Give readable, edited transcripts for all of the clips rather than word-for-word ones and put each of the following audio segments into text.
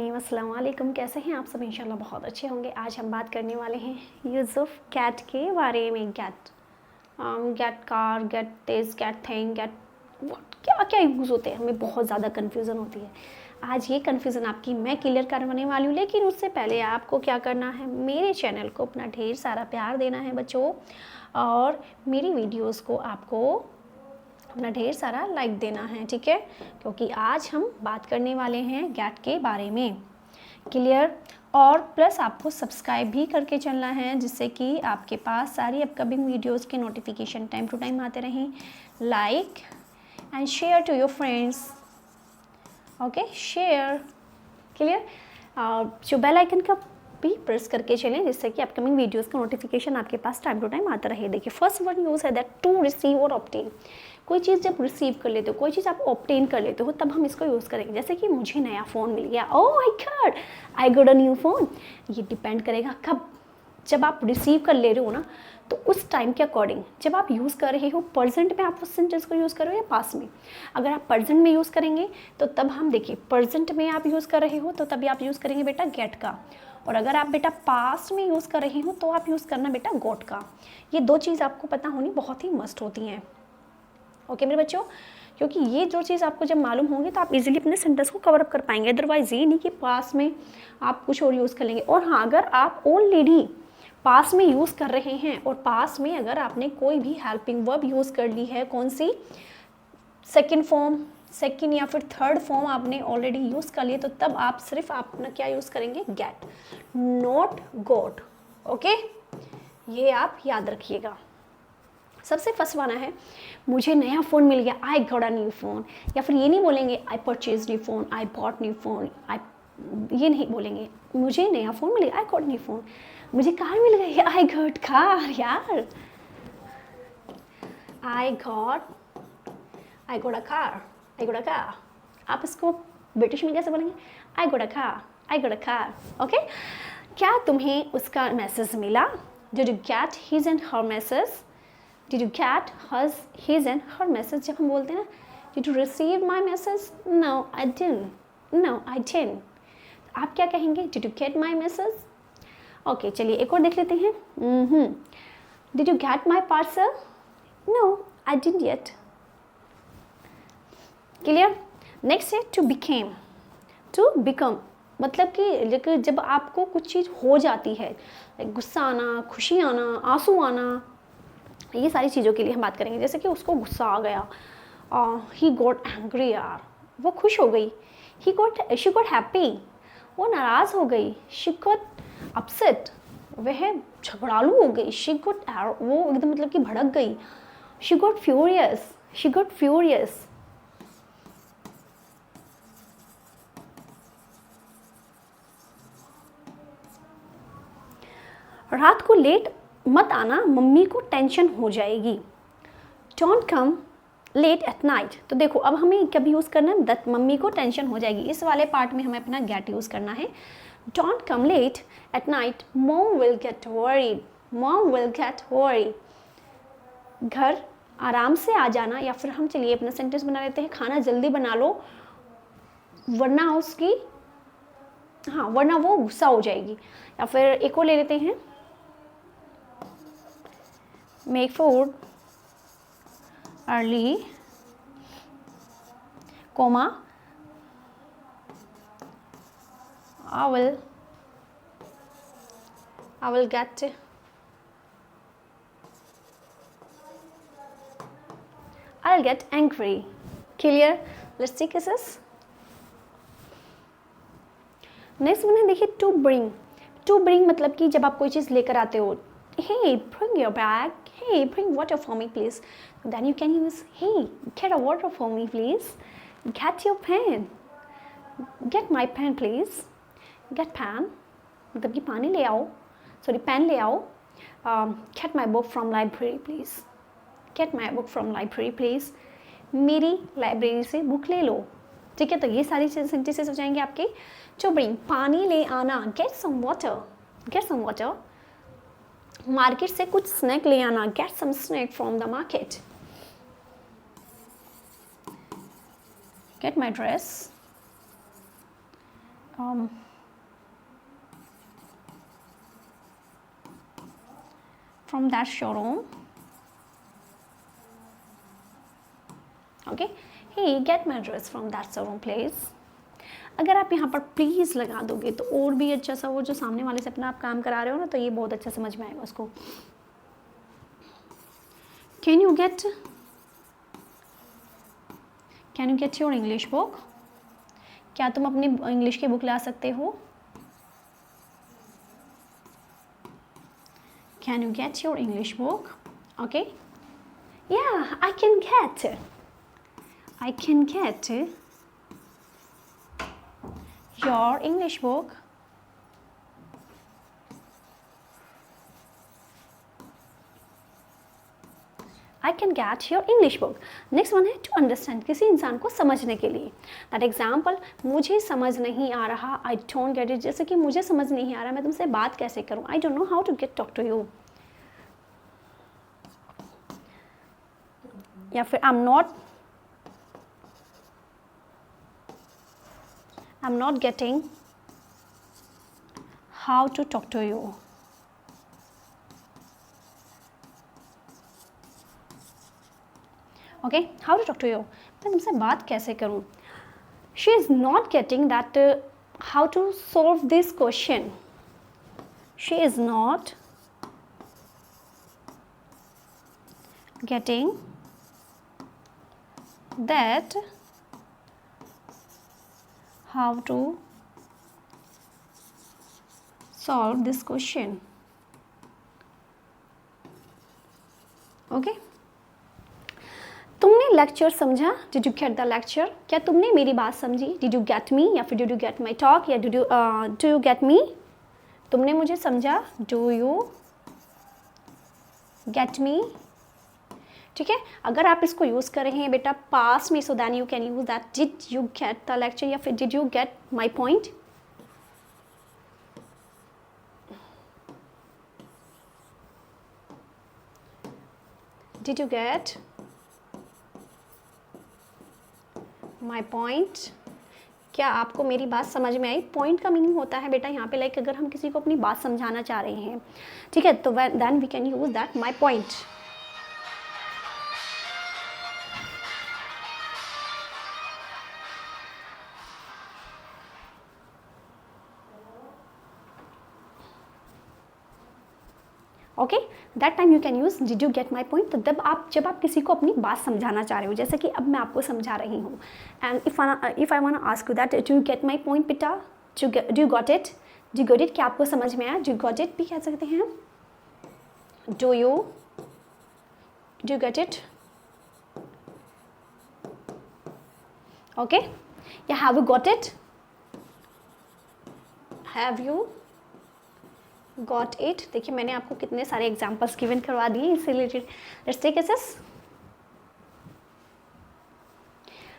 अस्सलाम वालेकुम, कैसे हैं आप सब? इंशाल्लाह बहुत अच्छे होंगे। आज हम बात करने वाले हैं यूज़ कैट के बारे में। Get car, get this, get thing, get what, क्या क्या यूज़ होते हैं, हमें बहुत ज़्यादा कन्फ्यूज़न होती है। आज ये कन्फ्यूज़न आपकी मैं क्लियर करवाने वाली हूँ, लेकिन उससे पहले आपको क्या करना है, मेरे चैनल को अपना ढेर सारा प्यार देना है बच्चों, और मेरी वीडियोज़ को आपको अपना ढेर सारा लाइक देना है, ठीक है? क्योंकि आज हम बात करने वाले हैं गेट के बारे में। क्लियर? और प्लस आपको सब्सक्राइब भी करके चलना है, जिससे कि आपके पास सारी अपकमिंग वीडियोस के नोटिफिकेशन टाइम टू टाइम आते रहें। Like and share to your friends. Okay, share. Clear? जो बेल आइकन का भी प्रेस करके चलें, जिससे कि अपकमिंग वीडियोस का नोटिफिकेशन आपके पास टाइम टू टाइम आता रहे। देखिए, फर्स्ट वर्ड यूज़ है दैट टू रिसीव और ऑब्टेन। कोई चीज़ जब रिसीव कर लेते हो, कोई चीज़ आप ऑब्टेन कर लेते हो, तब हम इसको यूज़ करेंगे। जैसे कि मुझे नया फ़ोन मिल गया, ओह my God, I got a new phone. ये डिपेंड करेगा कब, जब आप रिसीव कर ले रहे हो ना, तो उस टाइम के अकॉर्डिंग जब आप यूज़ कर रहे हो, प्रेजेंट में आप उस सेंटेंस को यूज़ कर रहे हो या पास्ट में। अगर आप प्रेजेंट में यूज़ करेंगे तो तब हम देखिए, प्रेजेंट में आप यूज़ कर रहे हो तो तभी आप यूज़ करेंगे बेटा गेट का। और अगर आप बेटा पास्ट में यूज़ कर रहे हो तो आप यूज़ करना बेटा गॉट का। ये दो चीज़ आपको पता होनी बहुत ही मस्ट होती हैं। ओके मेरे बच्चों, क्योंकि ये जो चीज़ आपको जब मालूम होंगी तो आप इजीली अपने सेंटेंस को कवर अप कर पाएंगे। अदरवाइज ये नहीं कि पास में आप कुछ और यूज़ कर लेंगे। और हाँ, अगर आप ऑलरेडी पास में यूज़ कर रहे हैं और पास में अगर आपने कोई भी हेल्पिंग वर्ब यूज़ कर ली है, कौन सी, सेकेंड फॉर्म, सेकेंड या फिर थर्ड फॉर्म आपने ऑलरेडी यूज़ कर लिए, तो तब आप सिर्फ अपना क्या यूज़ करेंगे, गेट, नॉट गॉट। ओके, ये आप याद रखिएगा। सबसे फर्स्ट वाला है, मुझे नया फ़ोन मिल गया, I got a new phone. या फिर ये नहीं बोलेंगे I purchase new phone, I bought new phone, ये नहीं बोलेंगे। मुझे नया फ़ोन मिल गया, आई गॉट न्यू फ़ोन। मुझे कार मिल गई, आई गॉट कार। यार, I got a car, I got a car. आप इसको ब्रिटिश में कैसे बोलेंगे, I got a car, I got a car. Okay, क्या तुम्हें उसका मैसेज मिला? Did you get his and her message? Did you get his and her message? जब हम बोलते हैं ना, did you receive my message? No, I didn't. No, I didn't. आप क्या कहेंगे? Did you get my message? Okay, चलिए एक और देख लेते हैं। Did you get my parcel? No, I didn't yet. Clear? Next है to became. To become मतलब कि जब आपको कुछ चीज़ हो जाती है, गुस्सा आना, खुशी आना, आंसू आना, ये सारी चीज़ों के लिए हम बात करेंगे। जैसे कि उसको गुस्सा आ गया, ही गॉट एंग्री, यार वो खुश हो गई। शी गॉट हैप्पी, वो नाराज़ हो गई। शी गॉट अपसेट, वह झगड़ालू हो गई। शी गॉट, वो एकदम मतलब कि भड़क गई। शी गॉट फ्यूरियस, रात को लेट मत आना, मम्मी को टेंशन हो जाएगी। Don't come late at night. तो देखो, अब हमें कब यूज़ करना है, दैट मम्मी को टेंशन हो जाएगी। इस वाले पार्ट में हमें अपना गेट यूज़ करना है। Don't come late at night, mom will get worried, mom will get worried. घर आराम से आ जाना, या फिर हम चलिए अपना सेंटेंस बना लेते हैं, खाना जल्दी बना लो वरना उसकी, हाँ, वरना वो गुस्सा हो जाएगी। या फिर एक और ले लेते हैं, make food early, comma, I will get, I'll get angry. Clear? Let's see cases. Next one है, देखिए टू ब्रिंग। टू ब्रिंग मतलब कि जब आप कोई चीज़ लेकर आते हो, hey bring your bag, hey bring water for me please, then you can use hey get a water for me please, get your pen, get my pen please, get pen मतलब कि पानी ले आओ, सॉरी पेन ले आओ। get my book from library please, get my book from library please, मेरी library से book ले लो। ठीक है, तो ये सारी सेंटेंसेस हो जाएंगे आपके। टू ब्रिंग, पानी ले आना, get some water, get some water. Market से कुछ स्नैक ले आना, get some snack from the market. Get my dress, from that showroom. Okay, hey, get my dress from that showroom please. अगर आप यहाँ पर प्लीज़ लगा दोगे तो और भी अच्छा सा वो जो सामने वाले से अपना आप काम करा रहे हो ना, तो ये बहुत अच्छा समझ में आएगा उसको. Can you get your English book? क्या तुम अपनी इंग्लिश की बुक ला सकते हो? Can you get your English book? Okay. Yeah, I can get your English book. I can get your English book. Next one है to understand, किसी इंसान को समझने के लिए. That example, मुझे समझ नहीं आ रहा, I don't get it. जैसे कि मुझे समझ नहीं आ रहा, मैं तुमसे बात कैसे करूँ? I don't know how to talk to you. या फिर I'm not getting how to talk to you. Okay, how to talk to you. मैं तुमसे बात कैसे करूँ? She is not getting that how to solve this question. She is not getting that how to solve this question. Okay. तुमने lecture समझा? Did you get the lecture? क्या तुमने मेरी बात समझी? Did you get me? या फिर did you get my talk? या do you get me? तुमने मुझे समझा? Do you get me? ठीक है. अगर आप इसको यूज़ कर रहे हैं बेटा पास्ट में, so then you can use that did you get the lecture या फिर did you get my point? Did you get my point? क्या आपको मेरी बात समझ में आई? पॉइंट का मीनिंग होता है बेटा यहाँ पे लाइक अगर हम किसी को अपनी बात समझाना चाह रहे हैं, ठीक है, तो then we can use that my point. Okay, that time you can use did you get my point. तो जब आप किसी को अपनी बात समझाना चाह रहे हो, जैसे कि अब मैं आपको समझा रही हूँ, and if I want to ask you that do you get my point बेटा, do you got it, do you got it, क्या आपको समझ में आया? डू यू गॉट इट भी कह सकते हैं. Do you get it? Okay, या have you got it? Have you got it? देखिए मैंने आपको कितने सारे एग्जाम्पल्स गिवन करवा दिए इससे related. Let's take assess.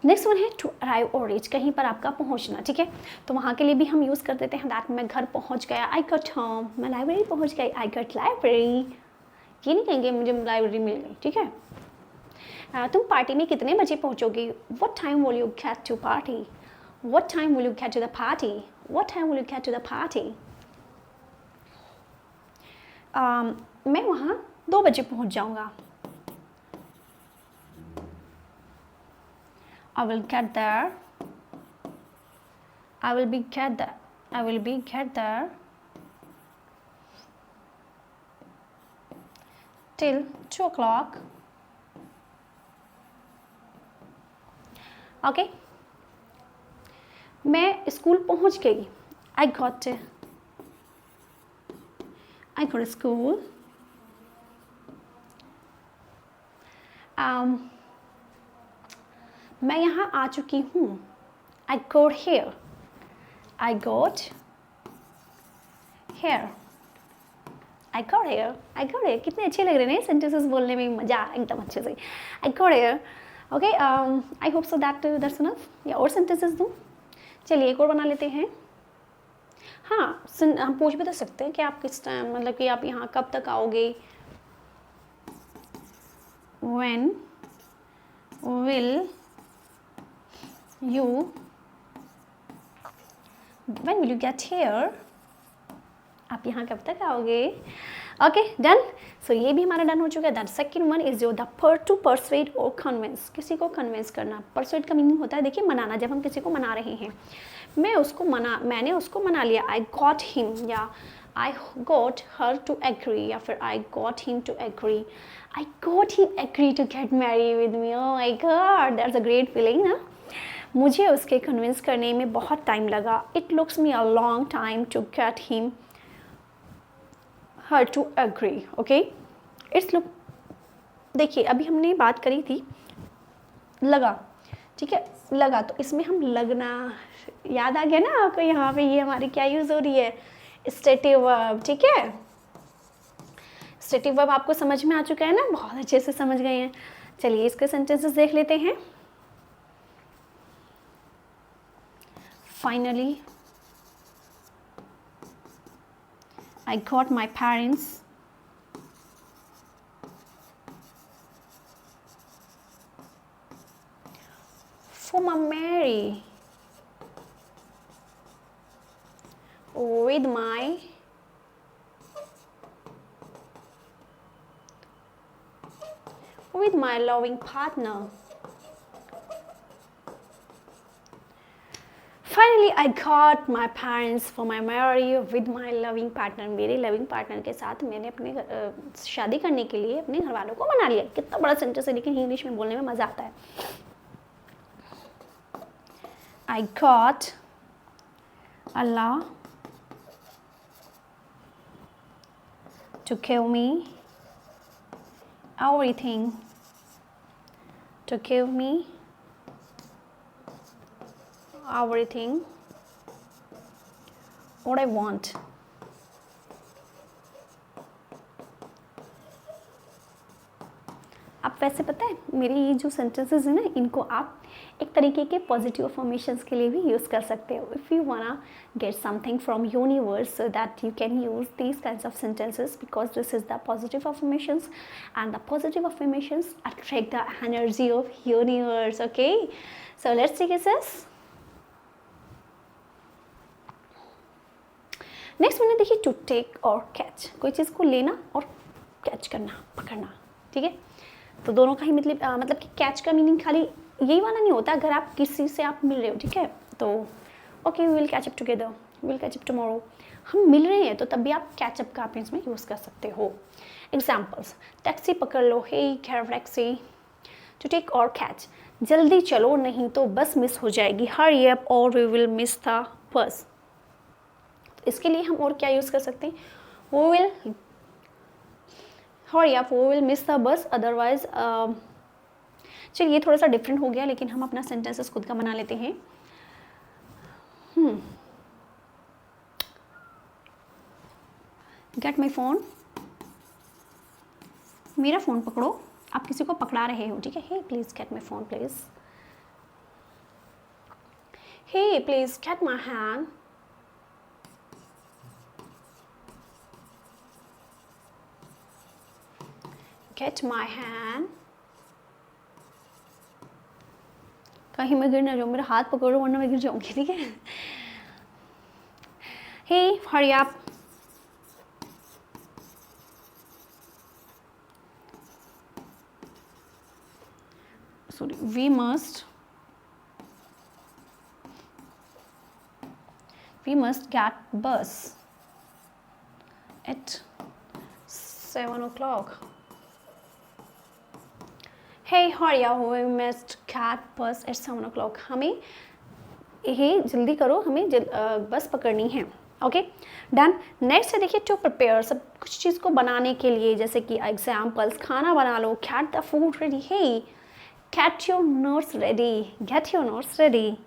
Next one है टू अराइव और रीच, कहीं पर आपका पहुंचना. ठीक है, तो वहाँ के लिए भी हम यूज़ कर देते हैं दैट मैं घर पहुंच गया, आई गॉट होम, मैं लाइब्रेरी पहुंच गई, आई गॉट लाइब्रेरी. ये नहीं कहेंगे मुझे लाइब्रेरी मिल गई. ठीक है, तुम पार्टी में कितने बजे पहुंचोगे? What time will you get to party? What time will you get to the party? What time will you get to the party? मैं वहाँ 2 बजे पहुँच जाऊँगा. I will get there. I will be get there till 2 o'clock. Okay. मैं school पहुँच गई. I got to school. मैं यहाँ आ चुकी हूँ. I got here. I got here. कितने अच्छे लग रहे हैं सेंटेंसेस बोलने में, मज़ा एकदम अच्छे से. I got here. Okay. I hope so that's enough. या और सेंटेंसेस दूँ? चलिए एक और बना लेते हैं. हाँ, हम पूछ भी तो सकते हैं कि आप किस टाइम, मतलब कि आप यहाँ कब तक आओगे. When will you When will you get here? आप यहाँ कब तक आओगे? Okay done. सो ये भी हमारा डन हो चुका है. That second one is your the two persuade और कन्विंस. किसी को कन्विंस करना. परसुएड का मीनिंग होता है देखिए मनाना. जब हम किसी को मना रहे हैं, मैंने उसको मना लिया. आई गॉट हिम या I got her to agree या फिर I got him to agree. I got him agree to get marry with me. Oh my god, that's a great feeling ना. मुझे उसके कन्विंस करने में बहुत टाइम लगा. It looks me a long time to get him her to agree. Okay, it's look. देखिए अभी हमने बात करी थी लगा, ठीक है, लगा. तो इसमें हम लगना याद आ गया ना आपको. यहाँ पे ये हमारी क्या यूज़ हो रही है? Stative verb. ठीक है, स्टेटिव वर्ब आपको समझ में आ चुका है ना. बहुत अच्छे से समझ गए हैं. चलिए इसके सेंटेंसेस देख लेते हैं. Finally I got my parents for my Mary with my loving partner. Finally, I got my parents for my marriage with my loving partner. मेरे loving partner के साथ मैंने अपने शादी करने के लिए अपने घर वालों को मना लिया. कितना बड़ा सेंटेंस है, लेकिन इंग्लिश में बोलने में मज़ा आता है. I got Allah to give me everything, to give me everything what I want. आप वैसे पता है मेरे ये जो सेंटेंसेस हैं ना, इनको आप एक तरीके के पॉजिटिव अफर्मेशंस के लिए भी यूज़ कर सकते हो. If you wanna get something from universe, so that you can use these kinds of sentences, because this is the positive affirmations and the positive affirmations attract the energy of universe. Okay, so let's take this. Next मैंने देखिए to take और catch. कोई चीज़ को लेना और catch करना, पकड़ना. ठीक है, तो दोनों का ही मतलब कि कैच का मीनिंग खाली यही वाला नहीं होता. अगर आप किसी से आप मिल रहे हो, ठीक है, तो okay we will catch up together, we will catch up tomorrow. हम मिल रहे हैं तो तब भी आप कैच अप का आप इसमें यूज़ कर सकते हो. एग्जाम्पल्स, टैक्सी पकड़ लो. Hey cab taxi. To take और कैच, जल्दी चलो नहीं तो बस मिस हो जाएगी. Hurry up or we will miss the bus. इसके लिए हम और क्या यूज़ कर सकते हैं? वो विल हरी अप, वो विल मिस द बस, अदरवाइज. चलिए ये थोड़ा सा डिफरेंट हो गया, लेकिन हम अपना सेंटेंसेस खुद का बना लेते हैं. Get my phone. मेरा फ़ोन पकड़ो. आप किसी को पकड़ा रहे हो, ठीक है. Hey please get my phone please. Hey please get my hand. Get my hand. कहीं मैं गिर ना जाऊँ, मेरा हाथ पकड़ो वरना मैं गिर जाऊँगी. ठीक है. Hey, hurry up. Sorry, we must get bus at 7 o'clock. Hey, hurry up, we must get bus at 7 o'clock. हमें ये जल्दी करो, हमें बस पकड़नी है. Okay done. नेक्स्ट है देखिए टू प्रिपेयर. सब कुछ चीज़ को बनाने के लिए, जैसे कि एग्जाम्पल्स, खाना बना लो. Get the food ready. Hey get your notes ready. Get your notes ready.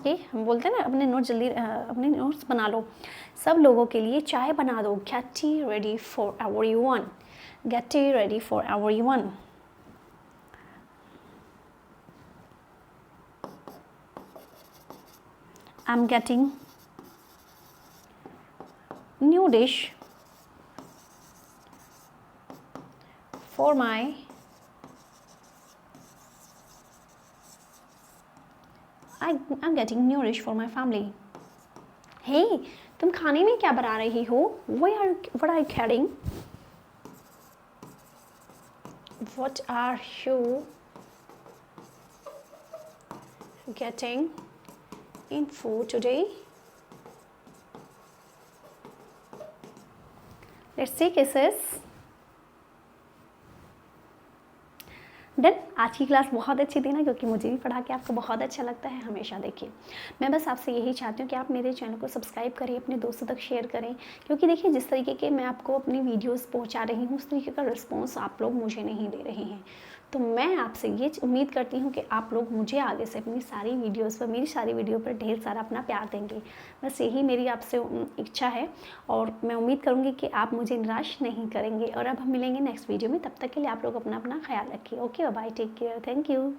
ये हम बोलते हैं ना अपने नोट्स जल्दी अपने नोट्स बना लो. सब लोगों के लिए चाय बना दो. Get tea ready for everyone. Get tea ready for everyone. I'm getting new dish for my I'm getting nourish for my family. Hey, तुम खाने में क्या बना रही हो? What are you carrying? What are you getting in food today? Let's see kisses. Done. आज की class बहुत अच्छी थी ना, क्योंकि मुझे भी पढ़ा के आपको बहुत अच्छा लगता है हमेशा। देखिए, मैं बस आपसे यही चाहती हूँ कि आप मेरे चैनल को सब्सक्राइब करें, अपने दोस्तों तक शेयर करें, क्योंकि देखिए जिस तरीके के मैं आपको अपनी वीडियोस पहुँचा रही हूँ उस तरीके का रिस्पॉन्स आप लोग मुझे नहीं दे रहे हैं। तो मैं आपसे ये उम्मीद करती हूँ कि आप लोग मुझे आगे से अपनी सारी वीडियोज़ पर, मेरी सारी वीडियो पर ढेर सारा अपना प्यार देंगे। बस यही मेरी आपसे इच्छा है, और मैं उम्मीद करूँगी कि आप मुझे निराश नहीं करेंगे। और अब हम मिलेंगे नेक्स्ट वीडियो में, तब तक के लिए आप लोग अपना ख्याल रखिए। Okay, bye, take care, thank you.